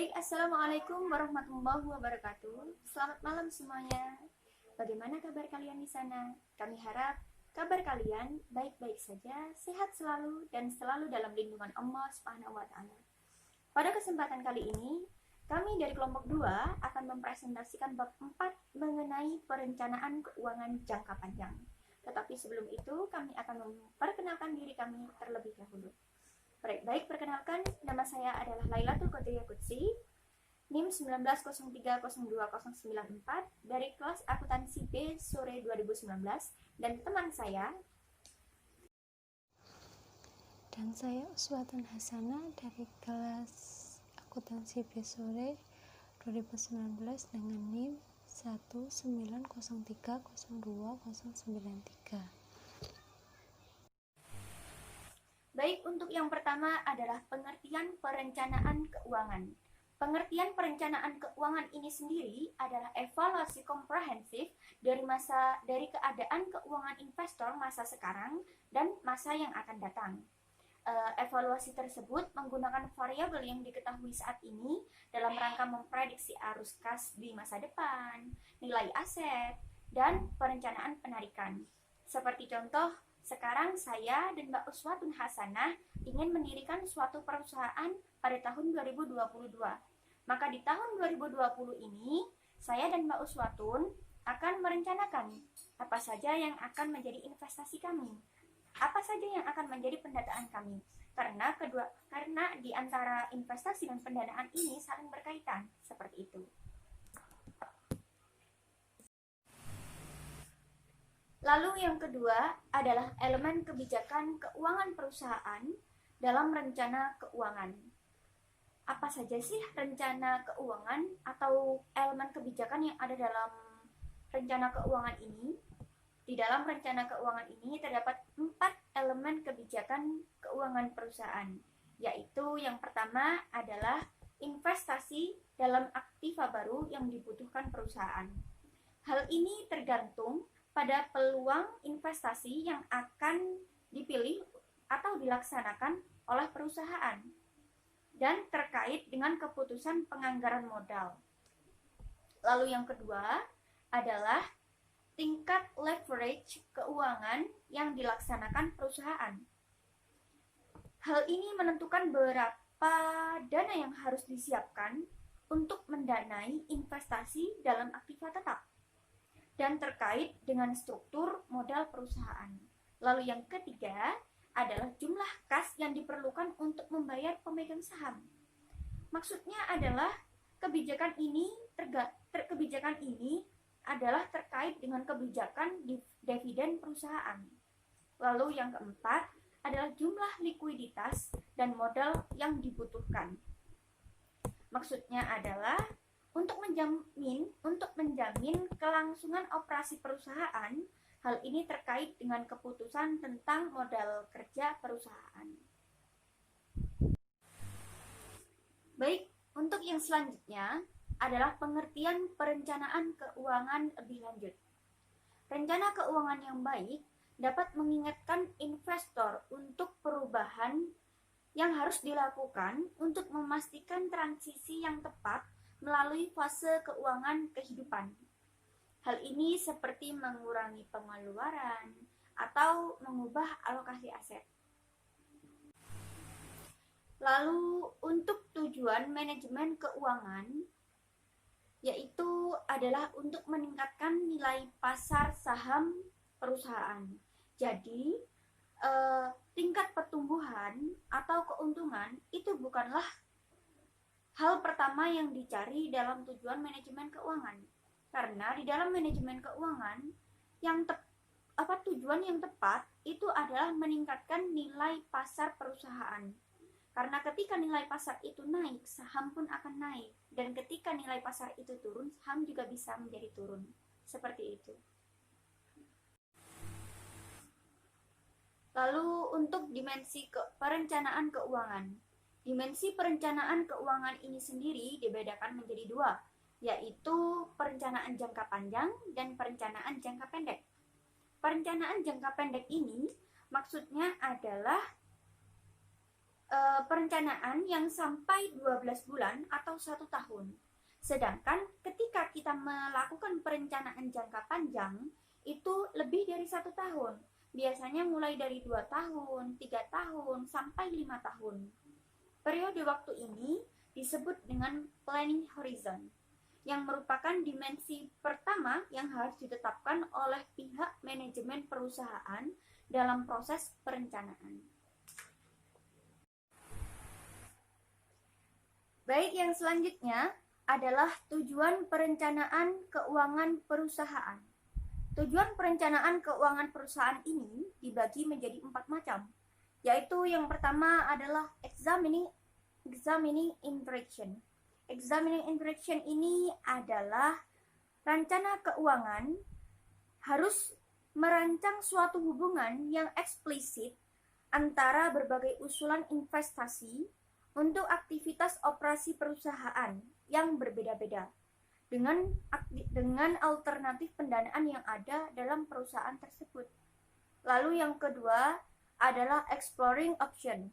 Baik, Assalamualaikum warahmatullahi wabarakatuh. Selamat malam semuanya. Bagaimana kabar kalian di sana? Kami harap kabar kalian baik-baik saja, sehat selalu, dan selalu dalam lindungan Allah Subhanahu wa Ta'ala. Pada kesempatan kali ini, kami dari kelompok 2 akan mempresentasikan bab 4 mengenai perencanaan keuangan jangka panjang. Tetapi sebelum itu, kami akan memperkenalkan diri kami terlebih dahulu. Baik, perkenalkan, nama saya adalah Lailatul Qadriyah Qudsi, NIM 19030294 dari kelas akuntansi B sore 2019, dan teman saya. Dan saya Uswatun Hasanah dari kelas akuntansi B sore 2019 dengan NIM 190302093. Baik, untuk yang pertama adalah pengertian perencanaan keuangan. Pengertian perencanaan keuangan ini sendiri adalah evaluasi komprehensif dari keadaan keuangan investor masa sekarang dan masa yang akan datang. Evaluasi tersebut menggunakan variabel yang diketahui saat ini dalam rangka memprediksi arus kas di masa depan, nilai aset, dan perencanaan penarikan. Seperti contoh, sekarang saya dan Mbak Uswatun Hasanah ingin mendirikan suatu perusahaan pada tahun 2022. Maka di tahun 2020 ini, saya dan Mbak Uswatun akan merencanakan apa saja yang akan menjadi investasi kami, apa saja yang akan menjadi pendanaan kami. Karena di antara investasi dan pendanaan ini saling berkaitan, seperti itu. Lalu yang kedua adalah elemen kebijakan keuangan perusahaan dalam rencana keuangan. Apa saja sih rencana keuangan atau elemen kebijakan yang ada dalam rencana keuangan ini? Di dalam rencana keuangan ini terdapat 4 elemen kebijakan keuangan perusahaan, yaitu yang pertama adalah investasi dalam aktiva baru yang dibutuhkan perusahaan. Hal ini tergantung pada peluang investasi yang akan dipilih atau dilaksanakan oleh perusahaan dan terkait dengan keputusan penganggaran modal. Lalu yang kedua adalah tingkat leverage keuangan yang dilaksanakan perusahaan. Hal ini menentukan berapa dana yang harus disiapkan untuk mendanai investasi dalam aktiva tetap dan terkait dengan struktur modal perusahaan. Lalu yang ketiga adalah jumlah kas yang diperlukan untuk membayar pemegang saham. Maksudnya adalah kebijakan ini adalah terkait dengan kebijakan dividen perusahaan. Lalu yang keempat adalah jumlah likuiditas dan modal yang dibutuhkan. Maksudnya adalah untuk menjamin kelangsungan operasi perusahaan. Hal ini terkait dengan keputusan tentang modal kerja perusahaan. Baik, untuk yang selanjutnya adalah pengertian perencanaan keuangan lebih lanjut. Rencana keuangan yang baik dapat mengingatkan investor untuk perubahan yang harus dilakukan untuk memastikan transisi yang tepat melalui fase keuangan kehidupan. Hal ini seperti mengurangi pengeluaran atau mengubah alokasi aset. Lalu untuk tujuan manajemen keuangan yaitu adalah untuk meningkatkan nilai pasar saham perusahaan. Jadi tingkat pertumbuhan atau keuntungan itu bukanlah hal pertama yang dicari dalam tujuan manajemen keuangan, karena di dalam manajemen keuangan tujuan yang tepat itu adalah meningkatkan nilai pasar perusahaan. Karena ketika nilai pasar itu naik, saham pun akan naik, dan ketika nilai pasar itu turun, saham juga bisa menjadi turun. Seperti itu. Lalu untuk dimensi perencanaan keuangan. Dimensi perencanaan keuangan ini sendiri dibedakan menjadi 2, yaitu perencanaan jangka panjang dan perencanaan jangka pendek. Perencanaan jangka pendek ini maksudnya adalah perencanaan yang sampai 12 bulan atau 1 tahun. Sedangkan ketika kita melakukan perencanaan jangka panjang, itu lebih dari 1 tahun. Biasanya mulai dari 2 tahun, 3 tahun, sampai 5 tahun. Periode waktu ini disebut dengan planning horizon, yang merupakan dimensi pertama yang harus ditetapkan oleh pihak manajemen perusahaan dalam proses perencanaan. Baik, yang selanjutnya adalah tujuan perencanaan keuangan perusahaan. Tujuan perencanaan keuangan perusahaan ini dibagi menjadi 4 macam, yaitu yang pertama adalah examining interaction. Examining interaction ini adalah rencana keuangan harus merancang suatu hubungan yang eksplisit antara berbagai usulan investasi untuk aktivitas operasi perusahaan yang berbeda-beda dengan alternatif pendanaan yang ada dalam perusahaan tersebut. Lalu yang kedua adalah exploring option.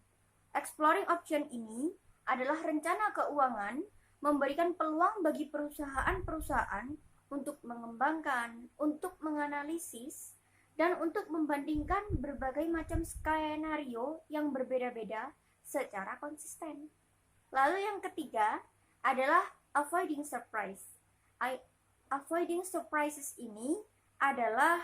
Exploring option ini adalah rencana keuangan memberikan peluang bagi perusahaan-perusahaan untuk mengembangkan, untuk menganalisis, dan untuk membandingkan berbagai macam skenario yang berbeda-beda secara konsisten. Lalu yang ketiga adalah avoiding surprise. Avoiding surprises ini adalah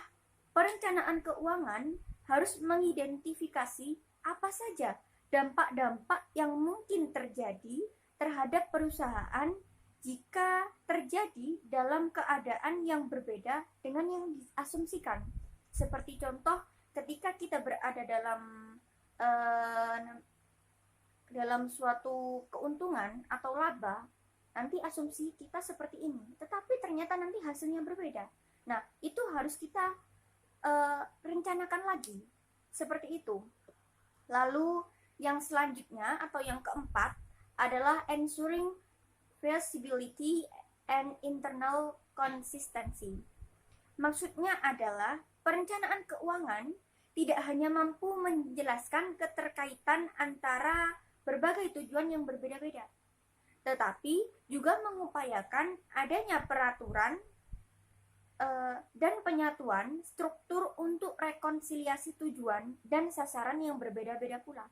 perencanaan keuangan harus mengidentifikasi apa saja dampak-dampak yang mungkin terjadi terhadap perusahaan jika terjadi dalam keadaan yang berbeda dengan yang diasumsikan. Seperti contoh, ketika kita berada dalam suatu keuntungan atau laba, nanti asumsi kita seperti ini, tetapi ternyata nanti hasilnya berbeda. Nah, itu harus kita rencanakan lagi, seperti itu. Lalu yang selanjutnya atau yang keempat adalah ensuring feasibility and internal consistency. Maksudnya adalah perencanaan keuangan tidak hanya mampu menjelaskan keterkaitan antara berbagai tujuan yang berbeda-beda, tetapi juga mengupayakan adanya peraturan dan penyatuan struktur untuk rekonsiliasi tujuan dan sasaran yang berbeda-beda pula.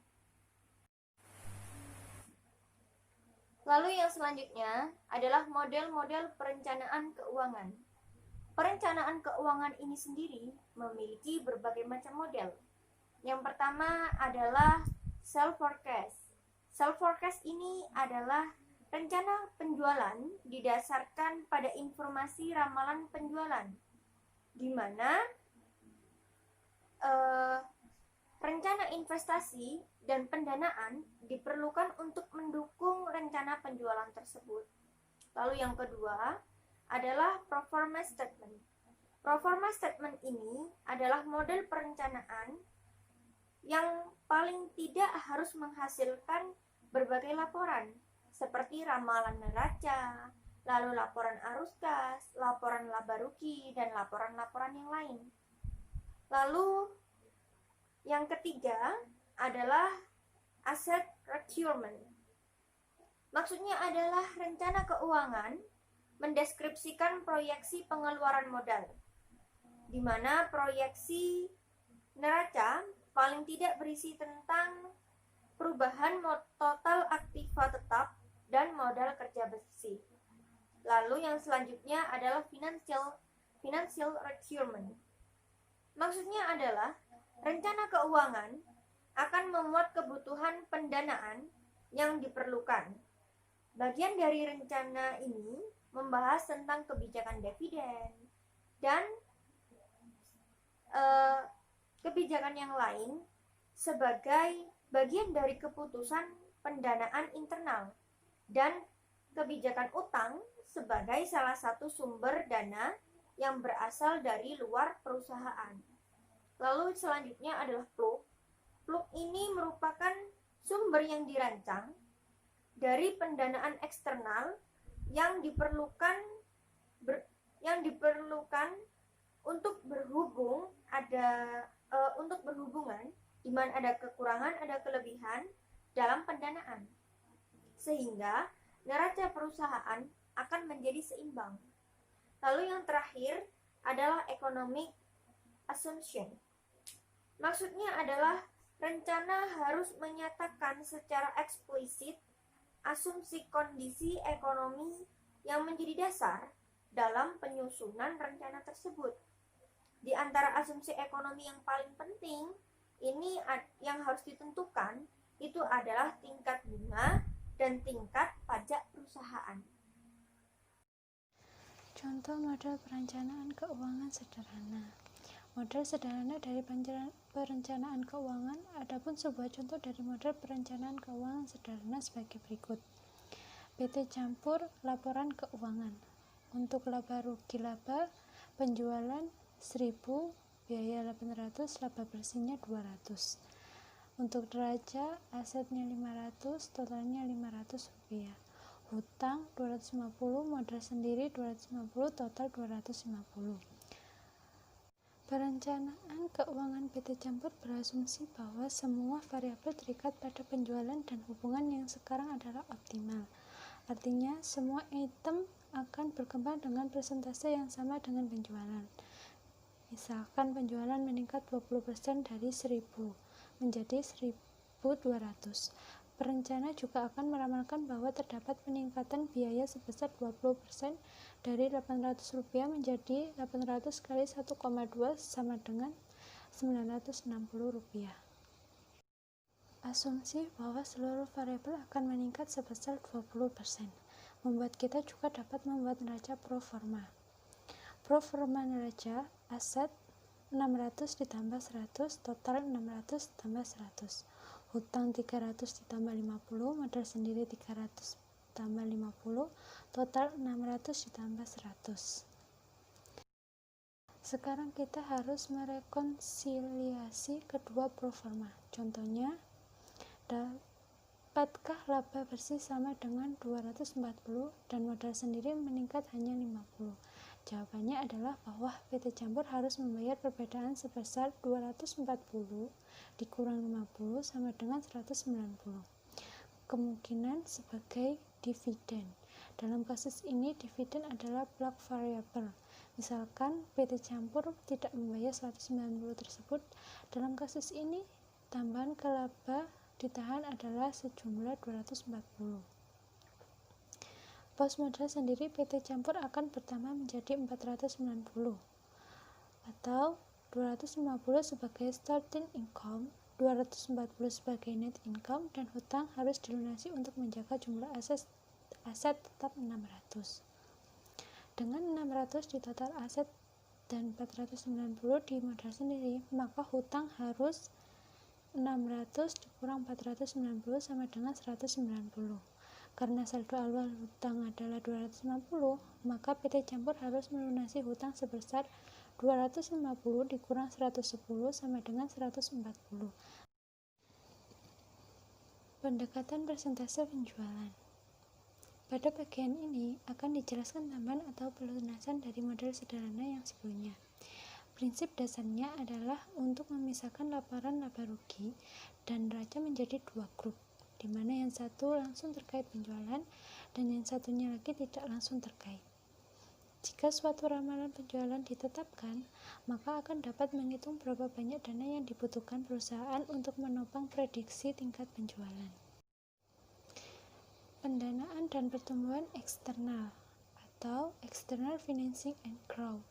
Lalu yang selanjutnya adalah model-model perencanaan keuangan. Perencanaan keuangan ini sendiri memiliki berbagai macam model. Yang pertama adalah self-forecast. Self-forecast ini adalah rencana penjualan didasarkan pada informasi ramalan penjualan, di mana rencana investasi dan pendanaan diperlukan untuk mendukung rencana penjualan tersebut. Lalu yang kedua adalah performance statement. Performance statement ini adalah model perencanaan yang paling tidak harus menghasilkan berbagai laporan, seperti ramalan neraca, lalu laporan arus kas, laporan laba rugi, dan laporan-laporan yang lain. Lalu yang ketiga adalah asset procurement. Maksudnya adalah rencana keuangan mendeskripsikan proyeksi pengeluaran modal, di mana proyeksi neraca paling tidak berisi tentang perubahan total aktiva tetap dan modal kerja bersih. Lalu yang selanjutnya adalah financial requirement. Maksudnya adalah rencana keuangan akan memuat kebutuhan pendanaan yang diperlukan. Bagian dari rencana ini membahas tentang kebijakan dividen dan kebijakan yang lain sebagai bagian dari keputusan pendanaan internal dan kebijakan utang sebagai salah satu sumber dana yang berasal dari luar perusahaan. Lalu selanjutnya adalah plug. Plug ini merupakan sumber yang dirancang dari pendanaan eksternal yang diperlukan untuk berhubungan, di mana ada kekurangan, ada kelebihan dalam pendanaan, sehingga neraca perusahaan akan menjadi seimbang. Lalu yang terakhir adalah economic assumption. Maksudnya adalah rencana harus menyatakan secara eksplisit asumsi kondisi ekonomi yang menjadi dasar dalam penyusunan rencana tersebut. Di antara asumsi ekonomi yang paling penting, ini yang harus ditentukan itu adalah tingkat bunga dan tingkat pajak perusahaan. Contoh model perencanaan keuangan sederhana. Model sederhana dari perencanaan keuangan, adapun sebuah contoh dari model perencanaan keuangan sederhana sebagai berikut. PT campur laporan keuangan. Untuk laba rugi laba, penjualan 1000, biaya 800, laba bersihnya 200. Untuk neraca, asetnya 500, totalnya 500 rupiah. Hutang 250, modal sendiri 250, total 250. Perencanaan keuangan PT Campur berasumsi bahwa semua variabel terikat pada penjualan dan hubungan yang sekarang adalah optimal. Artinya, semua item akan berkembang dengan persentase yang sama dengan penjualan. Misalkan penjualan meningkat 20% dari 1000 menjadi 1200. Perencana juga akan meramalkan bahwa terdapat peningkatan biaya sebesar 20% dari Rp800 menjadi 800 kali 1,2 sama dengan Rp960. Asumsi bahwa seluruh variabel akan meningkat sebesar 20% membuat kita juga dapat membuat neraca pro forma. Pro forma neraca aset 600 ditambah 100, total 600 tambah 100. Hutang 300 ditambah 50, modal sendiri 300 tambah 50, total 600 ditambah 100. Sekarang kita harus merekonsiliasi kedua pro forma. Contohnya, dapatkah laba bersih sama dengan 240 dan modal sendiri meningkat hanya 50? Jawabannya adalah bahwa PT Campur harus membayar perbedaan sebesar 240 dikurang 50 sama dengan 190. Kemungkinan sebagai dividen. Dalam kasus ini, dividen adalah plug variable. Misalkan PT Campur tidak membayar 190 tersebut, dalam kasus ini tambahan ke laba ditahan adalah sejumlah 240. Pos modal sendiri PT Campur akan bertambah menjadi 490 atau 250 sebagai starting income, 240 sebagai net income, dan hutang harus dilunasi untuk menjaga jumlah aset tetap 600. Dengan 600 di total aset dan 490 di modal sendiri, maka hutang harus 600 dikurang 490 sama dengan 190. Karena saldo awal hutang adalah 250, maka PT Campur harus melunasi hutang sebesar 250 dikurang 110 sama dengan 140. Pendekatan persentase penjualan. Pada bagian ini akan dijelaskan tambahan atau pelunasan dari model sederhana yang sebelumnya. Prinsip dasarnya adalah untuk memisahkan laporan laba rugi dan neraca menjadi dua grup, di mana yang satu langsung terkait penjualan dan yang satunya lagi tidak langsung terkait. Jika suatu ramalan penjualan ditetapkan, maka akan dapat menghitung berapa banyak dana yang dibutuhkan perusahaan untuk menopang prediksi tingkat penjualan. Pendanaan dan pertumbuhan eksternal atau external financing and growth.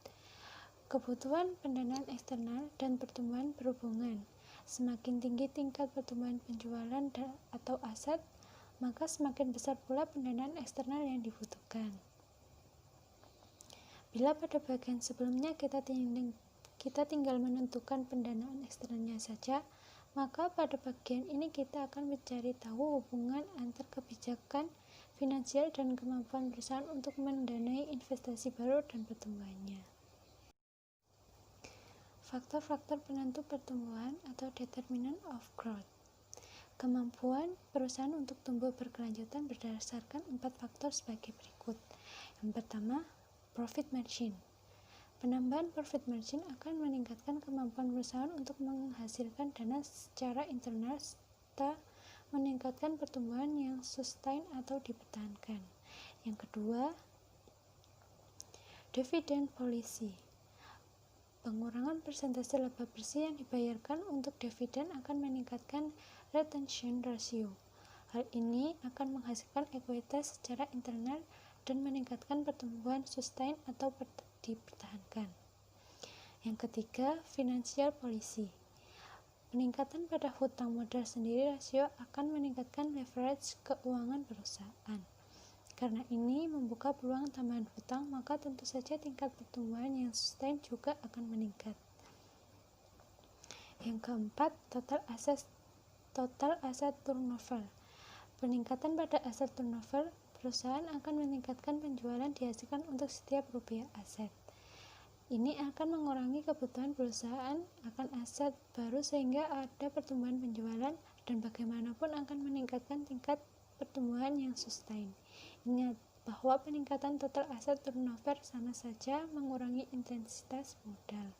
Kebutuhan pendanaan eksternal dan pertumbuhan berhubungan. Semakin tinggi tingkat pertumbuhan penjualan atau aset, maka semakin besar pula pendanaan eksternal yang dibutuhkan. Bila pada bagian sebelumnya kita tinggal menentukan pendanaan eksternalnya saja, maka pada bagian ini kita akan mencari tahu hubungan antar kebijakan finansial dan kemampuan perusahaan untuk mendanai investasi baru dan pertumbuhannya. Faktor-faktor penentu pertumbuhan atau determinant of growth. Kemampuan perusahaan untuk tumbuh berkelanjutan berdasarkan 4 faktor sebagai berikut. Yang pertama, profit margin. Penambahan profit margin akan meningkatkan kemampuan perusahaan untuk menghasilkan dana secara internal serta meningkatkan pertumbuhan yang sustain atau dipertahankan. Yang kedua, dividend policy. Pengurangan persentase laba bersih yang dibayarkan untuk dividen akan meningkatkan retention ratio. Hal ini akan menghasilkan ekuitas secara internal dan meningkatkan pertumbuhan sustain atau dipertahankan. Yang ketiga, financial policy. Peningkatan pada hutang modal sendiri rasio akan meningkatkan leverage keuangan perusahaan. Karena ini membuka peluang tambahan hutang, maka tentu saja tingkat pertumbuhan yang sustain juga akan meningkat. Yang keempat, total asset turnover. Peningkatan pada aset turnover, perusahaan akan meningkatkan penjualan dihasilkan untuk setiap rupiah aset. Ini akan mengurangi kebutuhan perusahaan akan aset baru sehingga ada pertumbuhan penjualan dan bagaimanapun akan meningkatkan tingkat pertumbuhan yang sustain. Ingat bahwa peningkatan total aset turnover sama saja mengurangi intensitas modal.